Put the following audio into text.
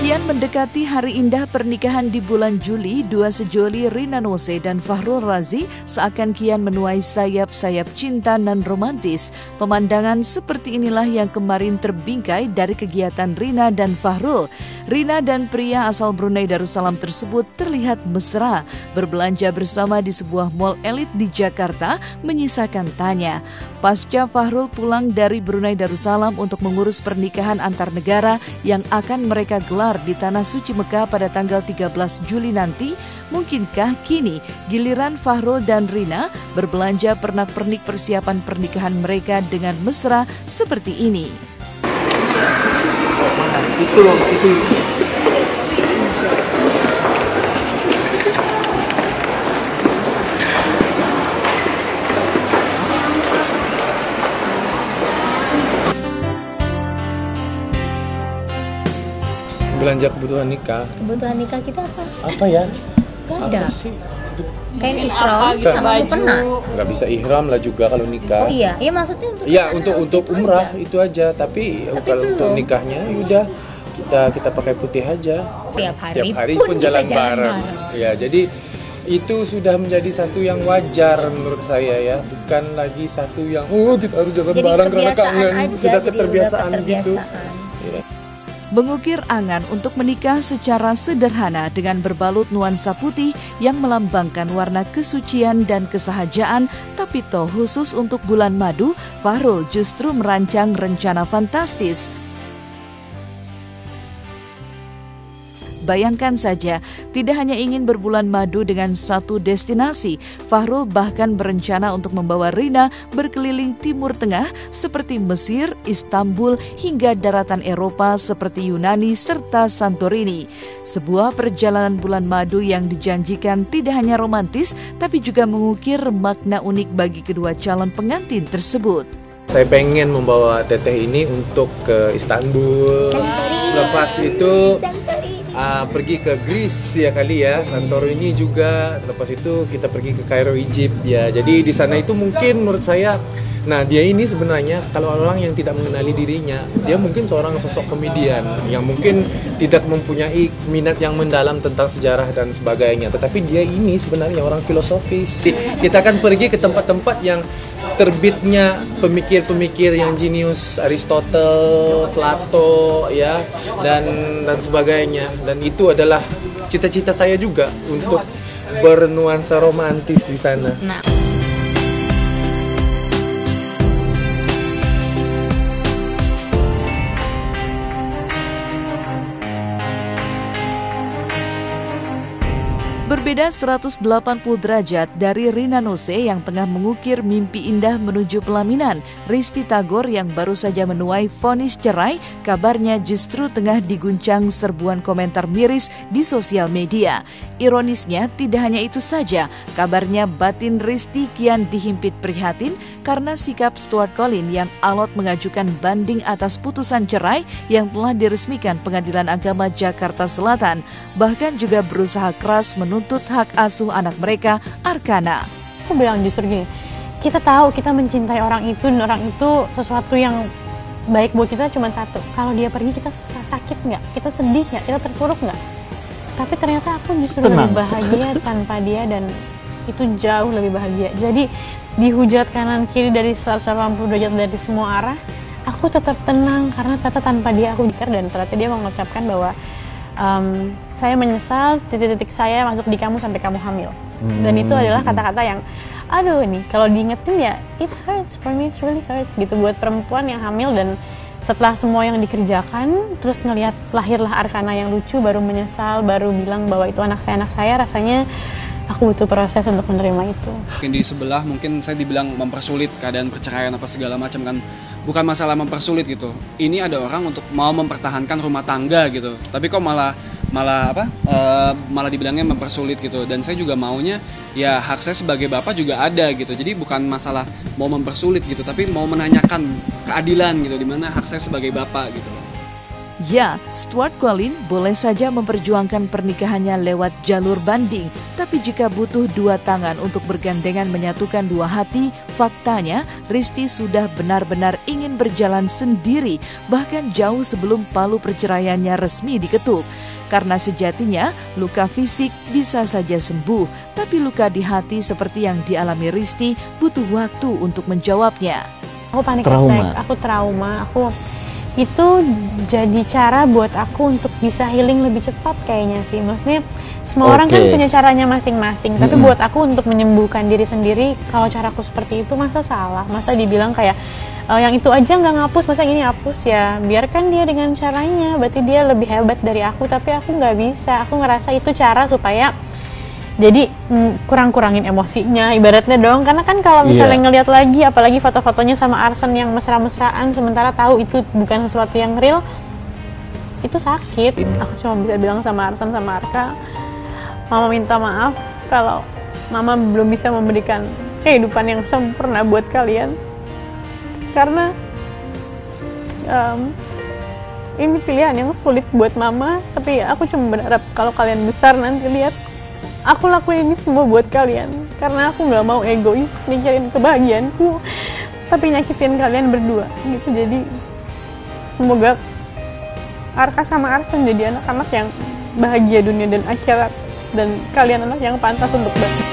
Kian mendekati hari indah pernikahan di bulan Juli, dua sejoli Rina Nose dan Fahrul Razi seakan kian menuai sayap-sayap cinta nan romantis. Pemandangan seperti inilah yang kemarin terbingkai dari kegiatan Rina dan Fahrul. Rina dan pria asal Brunei Darussalam tersebut terlihat mesra, berbelanja bersama di sebuah mall elit di Jakarta, menyisakan tanya. Pasca Fahrul pulang dari Brunei Darussalam untuk mengurus pernikahan antar negara yang akan mereka gelar di Tanah Suci Mekah pada tanggal 13 Juli nanti, mungkinkah kini giliran Fahrul dan Rina berbelanja pernak-pernik persiapan pernikahan mereka dengan mesra seperti ini? Itu. Belanja kebutuhan nikah. Kebutuhan nikah kita apa? Apa ya? Gak ada. Kain ihram gitu, sama mukena. Nggak bisa ihram lah juga kalau nikah. Oh iya, iya maksudnya untuk Iya, untuk umrah itu aja. Tapi kalau untuk nikahnya udah kita pakai putih aja. Tiap hari pun jalan bareng. Ya, jadi itu sudah menjadi satu yang wajar menurut saya ya, bukan lagi satu yang kita harus jalan bareng karena kangen. Sudah keterbiasaan gitu. Ya. Mengukir angan untuk menikah secara sederhana dengan berbalut nuansa putih yang melambangkan warna kesucian dan kesahajaan, tapi toh khusus untuk bulan madu, Fahrul justru merancang rencana fantastis. Bayangkan saja, tidak hanya ingin berbulan madu dengan satu destinasi, Fahrul bahkan berencana untuk membawa Rina berkeliling Timur Tengah seperti Mesir, Istanbul, hingga daratan Eropa seperti Yunani serta Santorini. Sebuah perjalanan bulan madu yang dijanjikan tidak hanya romantis, tapi juga mengukir makna unik bagi kedua calon pengantin tersebut. Saya pengen membawa teteh ini untuk ke Istanbul. Selepas itu pergi ke Greece ya kali ya, Santorini juga. Selepas itu kita pergi ke Kairo, Egypt ya. Jadi di sana itu mungkin menurut saya, nah dia ini sebenarnya kalau orang yang tidak mengenali dirinya, dia mungkin seorang sosok komedian yang mungkin tidak mempunyai minat yang mendalam tentang sejarah dan sebagainya. Tetapi dia ini sebenarnya orang filosofis. Kita akan pergi ke tempat-tempat yang terbitnya pemikir-pemikir yang jenius, Aristotle, Plato ya, dan sebagainya. Dan itu adalah cita-cita saya juga untuk bernuansa romantis di sana. Berbeda 180 derajat dari Rina Nose yang tengah mengukir mimpi indah menuju pelaminan, Risty Tagor yang baru saja menuai vonis cerai, kabarnya justru tengah diguncang serbuan komentar miris di sosial media. Ironisnya, tidak hanya itu saja, kabarnya batin Risty kian dihimpit prihatin karena sikap Stuart Collin yang alot mengajukan banding atas putusan cerai yang telah diresmikan Pengadilan Agama Jakarta Selatan, bahkan juga berusaha keras menuntut hak asuh anak mereka, Arkana. Aku bilang justru gini, kita tahu kita mencintai orang itu dan orang itu sesuatu yang baik buat kita cuma satu. Kalau dia pergi kita sakit nggak? Kita sedih nggak? Kita terpuruk nggak? Tapi ternyata aku justru lebih bahagia tanpa dia dan itu jauh lebih bahagia. Jadi dihujat kanan kiri dari 180 derajat dari semua arah, aku tetap tenang karena ternyata tanpa dia aku pikir, dan ternyata dia mengucapkan bahwa saya menyesal titik-titik saya masuk di kamu sampai kamu hamil. Dan itu adalah kata-kata yang aduh nih kalau diingetin ya it hurts for me, it really hurts gitu buat perempuan yang hamil. Dan setelah semua yang dikerjakan terus ngelihat lahirlah Arkana yang lucu, baru menyesal, baru bilang bahwa itu anak saya, rasanya aku butuh proses untuk menerima itu. Mungkin di sebelah mungkin saya dibilang mempersulit keadaan perceraian apa segala macam kan. Bukan masalah mempersulit gitu. Ini ada orang untuk mau mempertahankan rumah tangga gitu. Tapi kok malah dibilangnya mempersulit gitu. Dan saya juga maunya ya hak saya sebagai bapak juga ada gitu. Jadi bukan masalah mau mempersulit gitu, tapi mau menanyakan keadilan gitu, di mana hak saya sebagai bapak gitu. Ya, Stuart Qualin boleh saja memperjuangkan pernikahannya lewat jalur banding, tapi jika butuh dua tangan untuk bergandengan menyatukan dua hati, faktanya Risti sudah benar-benar ingin berjalan sendiri, bahkan jauh sebelum palu perceraiannya resmi diketuk. Karena sejatinya, luka fisik bisa saja sembuh, tapi luka di hati seperti yang dialami Risti butuh waktu untuk menjawabnya. Aku panik attack, aku trauma, itu jadi cara buat aku untuk bisa healing lebih cepat kayaknya sih. Maksudnya semua orang kan punya caranya masing-masing, tapi buat aku untuk menyembuhkan diri sendiri, kalau caraku seperti itu masa salah? Masa dibilang kayak yang itu aja nggak ngapus, masa ini hapus ya? Biarkan dia dengan caranya, berarti dia lebih hebat dari aku, tapi aku nggak bisa. Aku ngerasa itu cara supaya jadi kurang-kurangin emosinya ibaratnya dong, karena kan kalau misalnya ngelihat lagi apalagi foto-fotonya sama Arsen yang mesra-mesraan sementara tahu itu bukan sesuatu yang real, itu sakit. Aku cuma bisa bilang sama Arsen sama Arka, Mama minta maaf kalau Mama belum bisa memberikan kehidupan yang sempurna buat kalian, karena ini pilihan yang sulit buat Mama, tapi aku cuma berharap kalau kalian besar nanti lihat aku lakuin ini semua buat kalian, karena aku nggak mau egois mikirin kebahagiaanku tapi nyakitin kalian berdua gitu. Jadi semoga Arka sama Arsen jadi anak-anak yang bahagia dunia dan akhirat, dan kalian anak yang pantas untuk bahagia.